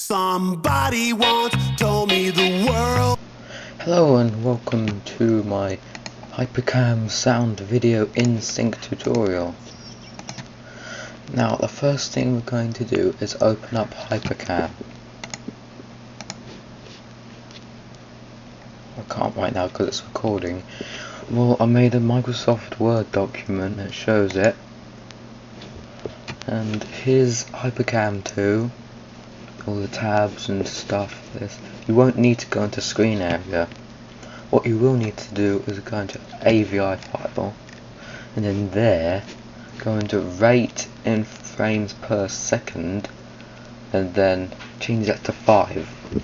Somebody once told me the world. Hello and welcome to my Hypercam sound video in sync tutorial. Now the first thing we're going to do is open up Hypercam. I can't right now because it's recording. Well, I made a Microsoft Word document that shows it. And here's Hypercam 2. All the tabs and stuff. You won't need to go into screen area. What you will need to do is go into AVI file, and then there go into rate in frames per second, and then change that to 5.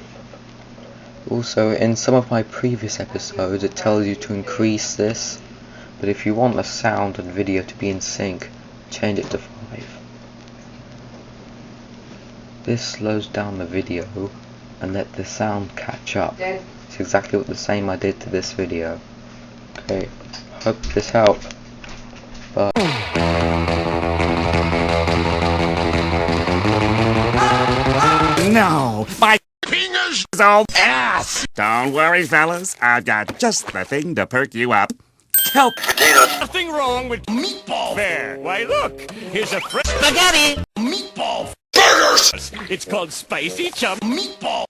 Also, in some of my previous episodes it tells you to increase this, but if you want the sound and video to be in sync, change it to 5. This slows down the video and let the sound catch up. It's exactly what the same I did to this video. Okay, hope this helped. Bye. No, my fingers is all ass. Don't worry, fellas. I've got just the thing to perk you up. Help. Nothing wrong with meatball. There. Why, look. Here's a fresh spaghetti. Meatball. Burgers. It's called spicy chum meatball.